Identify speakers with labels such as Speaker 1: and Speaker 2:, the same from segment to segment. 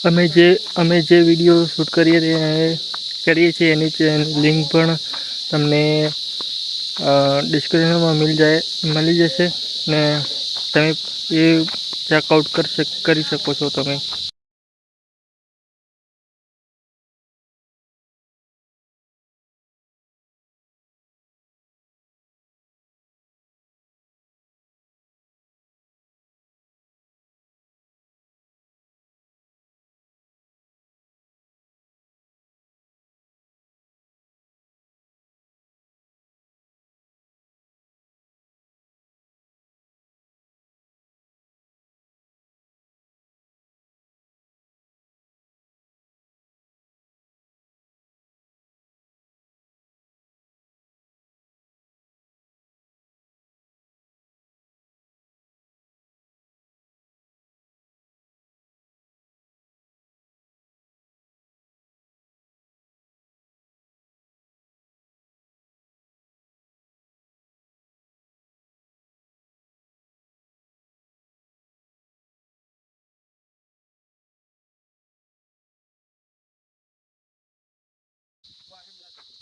Speaker 1: અમે જે video shoot કરીએ છીએ એની લિંક પણ તમને ડિસ્ક્રિપ્શનમાં મળી જશે ને તમે એ ચેકઆઉટ કરી શકો છો તમે.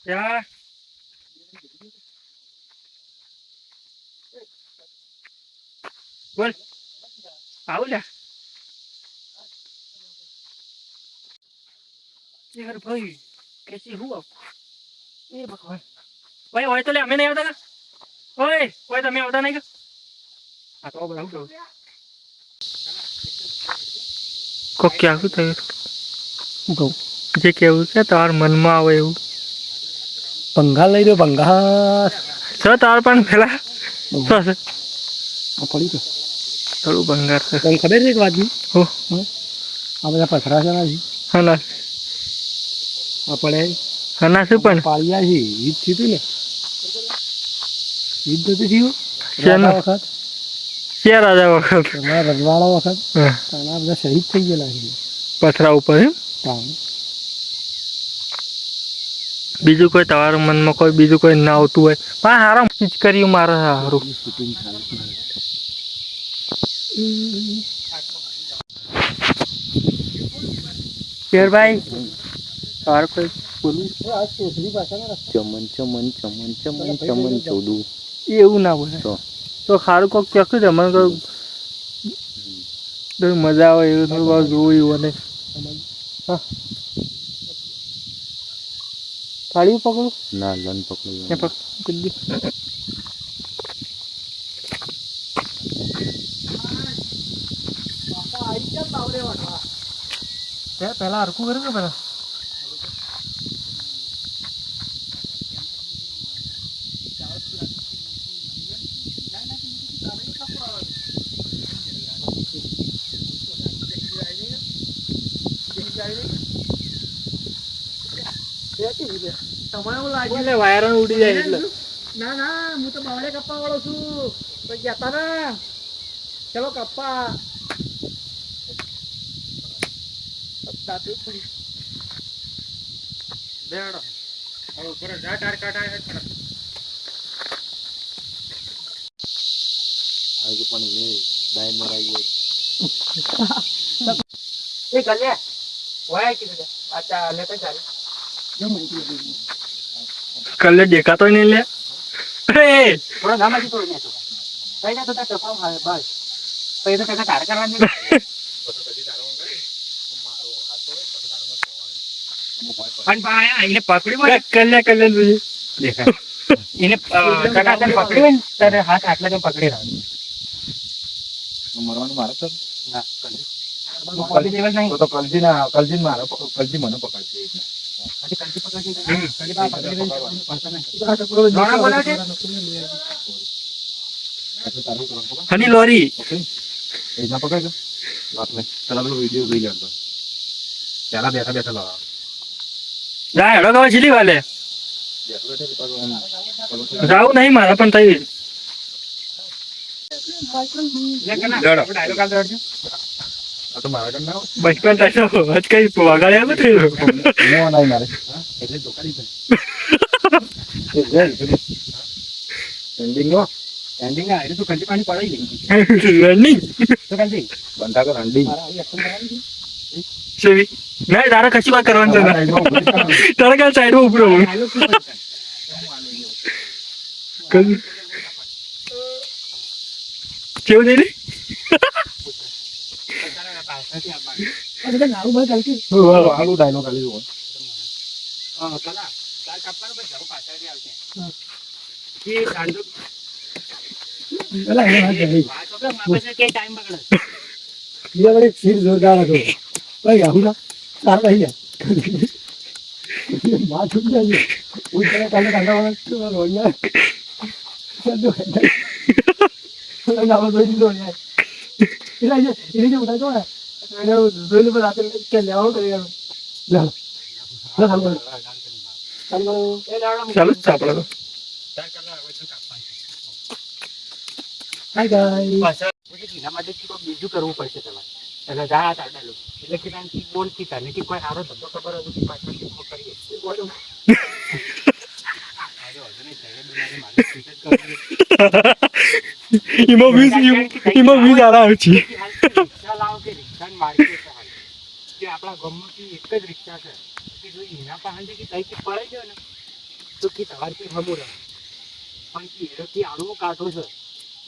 Speaker 1: ત્યાં બોલ આવું લે यार भाई कैसे हुआ ये भगवान भाई ओए तो ले हमें नहीं આવતા ઓય ઓય તમે આવતા નહીં આ તો બરાબર કહું કો ક્યાં હું થયું કહું જે કેવું છે તાર મનમાં આવે એવું
Speaker 2: ભંગાર લઈ દો ભંગાર
Speaker 1: છ તાર પણ પેલા શું છે
Speaker 2: આ પડી ગયો
Speaker 1: થોડું ભંગાર છે
Speaker 2: તમને ખબર છે એક વાતની
Speaker 1: હો
Speaker 2: આ બધા પથરા છે ના
Speaker 1: હા ના
Speaker 2: આપણે
Speaker 1: હા ના શું પણ
Speaker 2: પાળિયા છે ઈદ થયું ને ઈદ નથી થયું
Speaker 1: શેનું?
Speaker 2: રાજા વખત
Speaker 1: ક્યાં રાજા વખત
Speaker 2: રજવાડા વખત
Speaker 1: હા
Speaker 2: આના બધા શહીદ થઈ ગયેલા છે
Speaker 1: પથરા ઉપર એમ
Speaker 2: તાણ
Speaker 1: બીજું કોઈ તમારા મનમાં કોઈ બીજું કોઈ ના આવતું હોય પણ હારા ચીજ કર્યું મારે હારું
Speaker 2: શૂટિંગ થાય
Speaker 1: શેરભાઈ તાર કોઈ બોલું
Speaker 2: આ ચોથરી ભાષામાં
Speaker 3: ચમન ચમન ચમન ચમન ચમન ચૌદું
Speaker 1: એવું ના બોલે તો ખારું કોક ચખ્યું છે મને કોઈ મજા આવે એવું થોડું બહુ જોવું એવું અને હા થાળીઓ પકડું
Speaker 3: ના લન પકડો
Speaker 1: એ પકડી પેલા હરખું કર્યું ને પેલા તમારે વાયરન ઉડી જાય એટલે
Speaker 2: ના ના હું તો બાવળે કપ્પા વાળો છું કોઈ કહેતા ના ચલો કપ્પા
Speaker 3: આજે પણ એ ડાય મરાઈ
Speaker 2: એ ગલે વાય કીધું અચ્છા લે તો ચાલે
Speaker 1: કલર દેખાતો નહીં લે
Speaker 2: થોડા નામાંથી તોડી નાખો કઈ ના તો ટપા મારે બસ પછી તો કઈ કાર કરવાની પણ પાયા એને પકડી હોય
Speaker 1: કલ્યા
Speaker 2: દેખાય એને કાકા તને પકડી હોય ને તારે હાથ આટલા જેમ પકડી રાખો
Speaker 3: મરવાનું મારે તો
Speaker 2: ના કલજી દિવસ નહીં
Speaker 3: તો કલજી ના કલજી મારે કલજી મને પકડશે
Speaker 2: કલજી પકડી કલજી પા પકડી ઘણા બોલે છે
Speaker 1: હની લોરી
Speaker 3: એ ના પકડ વાત ને પેલા પેલો વિડીયો જોઈ લેતો પેલા બેઠા બેઠા લાવા
Speaker 1: જા હેડો તો ચીલી વાલે જાવું નહીં મારા પણ થઈ
Speaker 2: ડાયલોગ આલ દેજો
Speaker 3: આ તો મારા ના
Speaker 1: બચપન ટાઈમ આજ કઈ વગાડ્યા નથી
Speaker 3: મો નહીં મારે એટલે દોકાની છે એન્ડિંગ નો
Speaker 2: એન્ડિંગ આ તો કલજી પાણી પડાઈ ગઈ
Speaker 1: રનિંગ
Speaker 2: તો કલજી
Speaker 3: બંધા કર એન્ડિંગ
Speaker 2: મારા આવી એક્શન કરવાની
Speaker 1: સેવી ના તારે કશી વાત કરવાની છે
Speaker 3: સાઈડમાં ઊભી જ કરો.
Speaker 1: તારે કાલ સાઈડમાં ઉભો રહું
Speaker 2: ડાયલોગ શું બોલતા?
Speaker 1: કેવું થઈ લે
Speaker 2: તારા પાછળથી આવવાનું. આ બધા નાનું ભાઈ ચાલતી.
Speaker 3: આલુ ડાયલોગ આલી જુઓ.
Speaker 2: હા, કલા. તાર કાપવાનું પછી જાઓ પાછળથી આવશે. કે ગાંડો.
Speaker 4: પેલા એને વાત કરી.
Speaker 2: વાત તો મારા પાસે કે ટાઈમ બગડે.
Speaker 4: બીજા વડે સીટ જોરદાર હતો. ભાઈ આવું ના તાર ભાઈ યાર. માં છૂટ જાય છે. ઉતરે કાલે કાંડા વાળા રોયા. બધું ખાઈ. ના બધું દીધો યાર. એને જે ઉઠા જો ને એને જોઈને પર રાતે કે લેવાનું કરી યાર. લે લે સાલ કરો. સાલ કરો.
Speaker 2: એ લાવડા
Speaker 1: ચાલુ જ છે આપણે તો
Speaker 2: તાર કલા હવે શું કાપવાનું?
Speaker 4: Hi guys.
Speaker 2: પાછળ પછી એના માટે કોઈ બીજું કરવું પડશે તમારે. એટલે જા તાર ડાયલોગ. એટલે કે તાન બોલ કી તાને કે કોઈ સારો ધંધો ખબર હતો કે પાછળ શું કરીએ. બોલો. આજે વધુ નહીં થાય. બીમારી મારી સ્પીડ જ કરવી.
Speaker 1: એમાં વીજ આરા આવે છે
Speaker 2: રિક્ષા લાવો કે રિક્ષા માર્કેટ છે હાલ. કે આપણા ગામમાંથી એક જ રિક્ષા છે કે જો એના પાસેથી કે તઈથી પડાઈ જાય ને તો કે તમારથી હમું રહે પણ કે એરોથી આળું કાઢો છે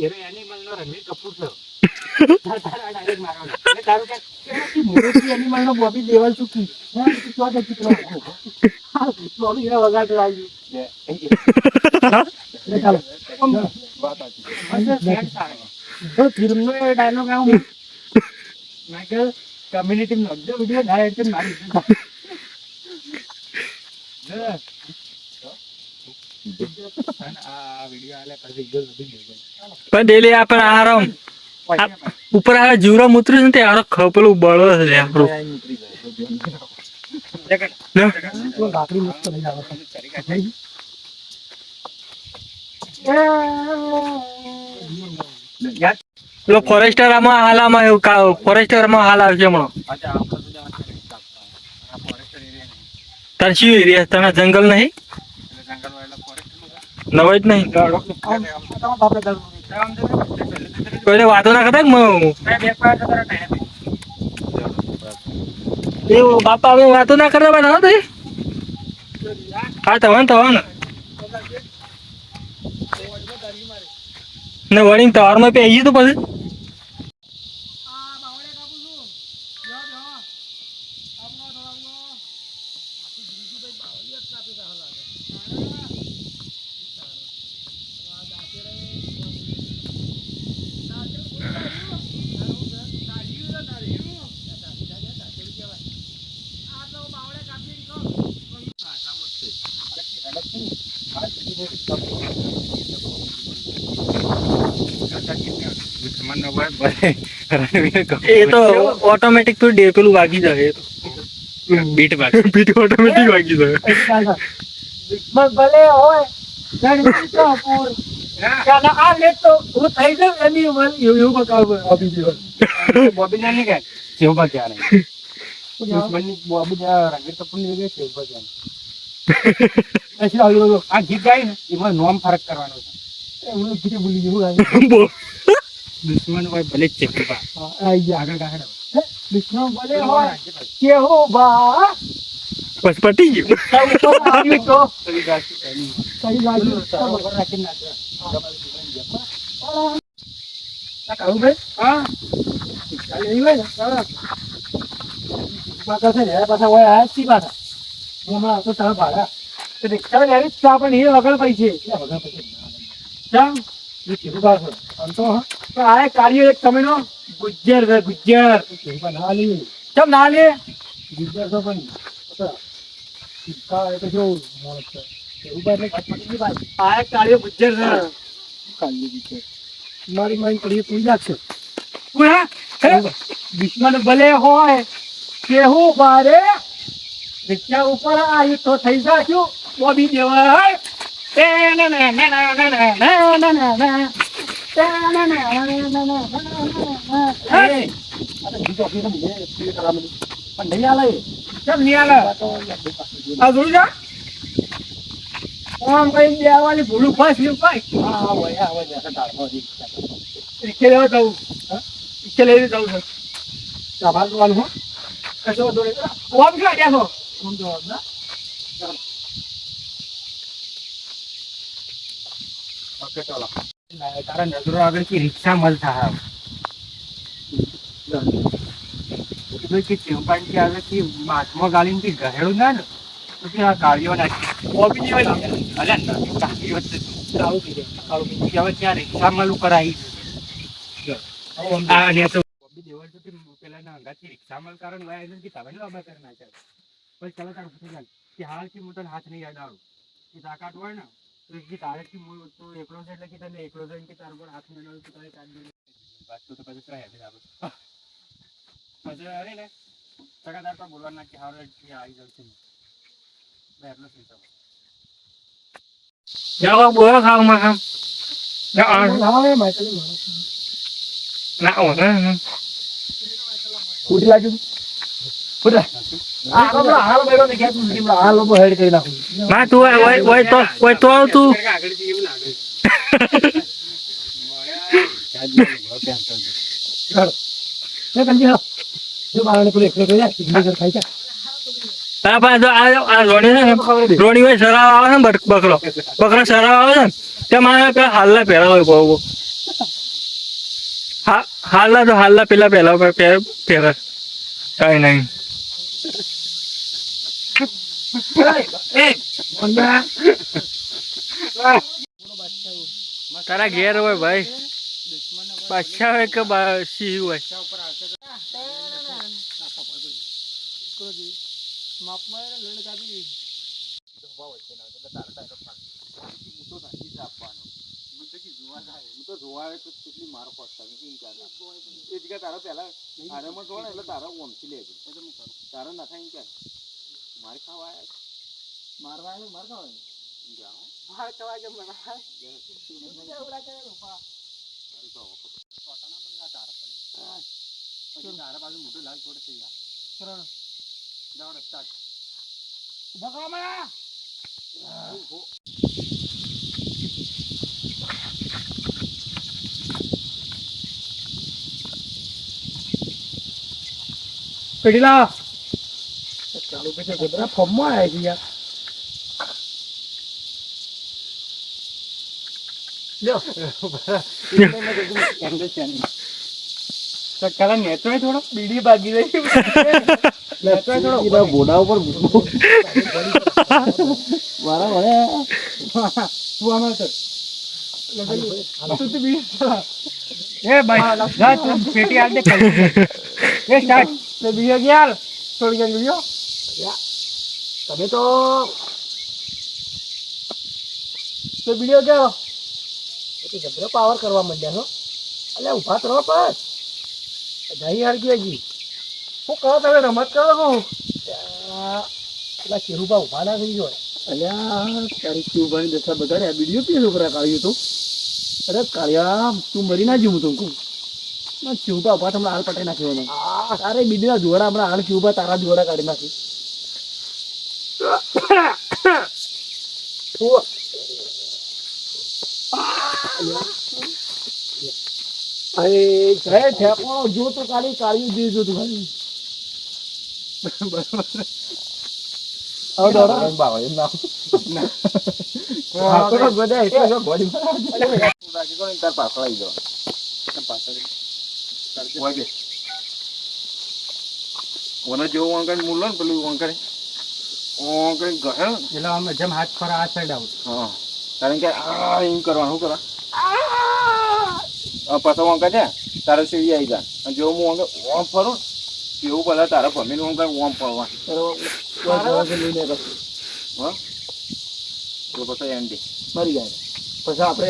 Speaker 2: એરો એનિમલનો રણવીર કપૂર છે તારા ડાયરેક્ટ મારવાનો એટલે તારું કે મોટી એનિમલનો બોબી દેવલ ચૂકી તો જ ચિત્ર બોબી એને વગાડ લાગ્યું
Speaker 4: લે ચાલો.
Speaker 3: વાત સાચી.
Speaker 2: સેટ સારો તો ફિલ્મનો એ ડાયલોગ આવું મેં કે કમ્યુનિટી લગજો વિડીયો ડાયરેક્ટ મારી આ વિડીયો આલે પછી ઇજ્જત વધી ગઈ
Speaker 1: પણ ડેલી આપણે આરામ ઉપર આ જીવરા મૂતર્યું છે ને તે આરો ખપલું બળો છે લે આપણું લે.
Speaker 4: તો ભાખરી મસ્ત લઈ આવે.
Speaker 1: પેલો ફોરેસ્ટર આમાં હાલામાં એવું ફોરેસ્ટર આમાં હાલ આવશે હમણાં
Speaker 2: અચ્છા આપણે તો જવાનું છે આ ફોરેસ્ટ એરિયા નહીં
Speaker 1: તાર શું એરિયા તને જંગલ નહીં
Speaker 2: એટલે જંગલ વાળા ફોરેસ્ટ
Speaker 1: નવાઈ જ નહીં
Speaker 4: તમારા બાપને દારૂ.
Speaker 1: કોઈને વાતો ના કરતા
Speaker 2: બે પાંચ તારા ટાઈમ
Speaker 1: એવું બાપા હવે વાતો ના કરતા બના તો હા તવાન ને વળી તવારમાં પહેરી તો પછી એ તો ઓટોમેટિક તો પેલું વાગી જાય
Speaker 2: બીટ બાકી
Speaker 1: બીટ ઓટોમેટિક વાગી જાય
Speaker 4: દુશ્મન ભલે હોય રણવીર કપૂર ત્યાંના આ લેટ તો હું થઈ જાઉં એની ઉંમર એવું બતાવું આપી દેવાનું.
Speaker 2: બોબી ને નહીં કે શિવભા ક્યાં નહીં દુશ્મનની બોબી રણવીર કપૂર ની જગ્યાએ શિવભા ક્યાં
Speaker 4: પછી આવી ગયો.
Speaker 2: આ ગીત ગાય ને એમાં નોમ ફરક કરવાનો છે
Speaker 4: હું કીધું ભૂલી ગયું.
Speaker 2: દુશ્મન હોય ભલે જ શિવભા
Speaker 4: હા, આઈ ગયા.
Speaker 2: આગળ ગાહડો
Speaker 4: દુશ્મન ભલે હોય કેવો બા
Speaker 1: બસ પટી ગયું
Speaker 4: આવી તો
Speaker 2: કઈ ગાતી કઈ નહીં
Speaker 4: કઈ લાગ્યું.
Speaker 2: બરાબર રાખીને નાચવા
Speaker 4: આ કાળું ભાઈ
Speaker 2: હા
Speaker 4: ચાલે નહીં હોય ને પાછા છે ને એના પાછા હોય આ સી પાછા હું હમણાં આવતો તારા ભાડા તો રિક્ષા લેવી જ તો આપણે એ વગર પૈસે વગર પૈસે ચાલ એ કીધું પાછો આમ તો હા તો આ એક કાર્ય એક સમયનો ગુજ્જર છે ગુજ્જર ના લે ચમ ના લે ગુજ્જર તો પણ સિક્કા એ તો કેવું માણસ છે એવું એટલે પટી ગઈ ભાઈ આ એક કાર્ય ગુજ્જર છે કાર્ય ગુજ્જર મારી મારી કરીએ તું લાગશે દુશ્મન ભલે હોય કેવું બારે રિક્ષા ઉપર આવ્યું તો થઈ જાશું બોબી દેવાય પણ નહીં આલે કેમ નહીં આલે આ જોઈ જા આમ કઈ દેવાની ભૂલું ફાસ લ્યું કઈ હા હોય આવે છે તાળમાં રિક્ષા લેવા જવું રિક્ષા લઈને જવું છે આભાર કરવાનું હો કશો વાંધો નહીં. ઓમ ક્યાં અડ્યા છો? ઓમ તો ઓમ ના.
Speaker 3: ઓકે ચાલો
Speaker 2: તારા નજરો આગળ રિક્ષા મળતા હાવ કે ચેમ્પાઈ આવે કે માથમાં ગાળીને કે ગહેડું ના ને તો કે આ કાળીઓ નાખી
Speaker 4: ઓબી ની વાળી.
Speaker 2: અરે નવી કાળીઓ જ
Speaker 4: કાળું પી જાય. કાળું પી
Speaker 2: કે હવે ત્યાં રિક્ષા મળું કરાવી
Speaker 4: જાય. હવે ઓમ
Speaker 2: આ ને તો બોબી દેવળ તો કે પેલા ના અંગાથી રિક્ષા મળ કારણ વાય છે કે તમે લાંબા કરી નાખ્યા પછી ચાલો તાર પૂછી જાય કે હાલ કે હું તને હાથ નહીં યાદ આવું કે તાકાત હોય ને તો કે તારે કે હું તો એકલો છે એટલે કે તને એકલો છે કે તાર પર હાથ નહીં તો તારે કાઢ દે વાત તો પછી કઈ હતી આપણે પછી અરે ને તગાદાર પર બોલવા ના કે હારે કે આવી જાવ છું મેં એટલો ચિંતા
Speaker 1: જાઓ બોલો ખાવ માં ખામ
Speaker 4: લાવે માઈકલ મારો.
Speaker 1: ના ઓને
Speaker 4: ઉડી લાગ્યું. ઉડી લાગ. આ આપણો હાલ બેરો ને કે તું ટીમ હાલ લોકો હેડ કરી નાખું.
Speaker 1: ના તું ઓય તો આવ તું
Speaker 2: આગળ થી એવું લાગે
Speaker 4: એ કંજી હા. જો બારણે પેલો એકલો કરી જાય સિગ્નેચર ખાઈ જાય.
Speaker 1: તારા પાસે આ રોણી છે ને રોણી હોય સરાવ આવે છે ને બકરો સરાવ આવે છે ને તે મારે પેલા હાલના પહેરા હોય બહુ હાલના પેલા પહેલા પહેરે કઈ નહીં
Speaker 4: એ મંગા
Speaker 1: તારા ઘેર હોય ભાઈ બાદશાહ હોય કે સિંહ હોય
Speaker 4: પેડીલા ચાલુ પછી ગબરા ફોર્મમાં આવ્યા છે યાર. લ્યો
Speaker 2: કલા નેચો થોડો
Speaker 4: બીડી ભાગી રહી.
Speaker 2: નેચો થોડો
Speaker 3: ઘોડા ઉપર મારા મને
Speaker 4: તું આમાં સર તું તો બીડી ચલા.
Speaker 2: એ ભાઈ જા તું પેટી આલ દે એ સ્ટાર્ટ
Speaker 4: તો બીજો ગયા થોડી ગયા બીજો. તમે તો બીજો ગયા જબરો પાવર કરવા માંડ્યા છો. એટલે ઉભા તો રહો બસ જઈ હરગી હજી શું કરો તમે રમત કરો છો. પેલા ચેરુબા ઉભા ના થઈ ગયો.
Speaker 3: અલ્યા તારી શિવભાઈ દશા બગાડ્યા વિડીયો પી છોકરા કાઢ્યું તો અરે કાળિયા તું મરી ના જીવું તું ચિવબા ઉભા તમને હાલ પટાઈ નાખ્યો તારે બીજા જોડા હમણાં હાલ ચિવબા તારા જોડા કાઢી નાખી
Speaker 4: અરે જય ઠેકો જો તો કાઢી કાઢ્યું દેજો તું ખાલી.
Speaker 3: જેવો વાંકણ મૂલો ને પેલું વાંકણ વાંકણ ગહે
Speaker 2: એટલે આમ જેમ હાથ ફરા આ સાઈડ આવું
Speaker 3: હા કારણ કે આ એમ કરવાનું શું કરવા પાછો વાંકા છે તારે સીડી આવી જાય અને જેવું હું વાંકે ઓમ ફરું એવું પેલા તારા ભમીને વાંકે ઓમ ફરવા હા તો પછી એન્ડી
Speaker 4: મરી જાય પછી આપણે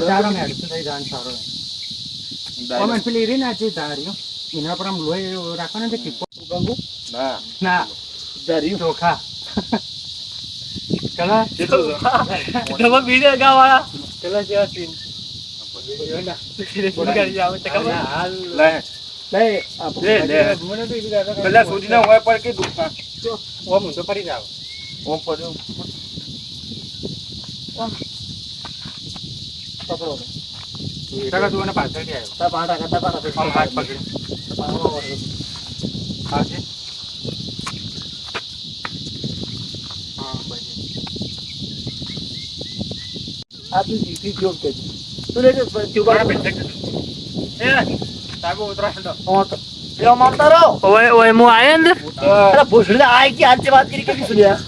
Speaker 2: સારો ને અડધું થઈ જાય સારો અમે પેલી રી ના છે ધાર્યો એના પર આમ લોહી રાખવાના છે ટીપો ગંગુ
Speaker 3: ના
Speaker 2: ના
Speaker 4: ધર્યું
Speaker 2: ચોખા કલા
Speaker 4: તમે બીજે ગાવાળા
Speaker 2: કલા જેવા સીન હાલ
Speaker 3: લે
Speaker 4: નહીં
Speaker 3: લે લે પેલા સુધી ના હોય પર કે દુખા
Speaker 2: ઓમ તો ફરી જાવ
Speaker 3: ઓમ પડ્યો
Speaker 4: પકડો
Speaker 2: કાકા તું મને પાછળથી આવ્યો
Speaker 4: તા પાટા કરતા પાટા
Speaker 2: આમ હાથ પકડી હાથે
Speaker 3: આ તું જીતી ગયો કે તું લે ચૂપા
Speaker 2: સાહેબ ઉતરા હેડો
Speaker 3: એવા મારતા રહો
Speaker 1: ઓય ઓય હું આયો ને
Speaker 3: અરે ભોસડી આય કે આજે વાત કરી કે સુન્યા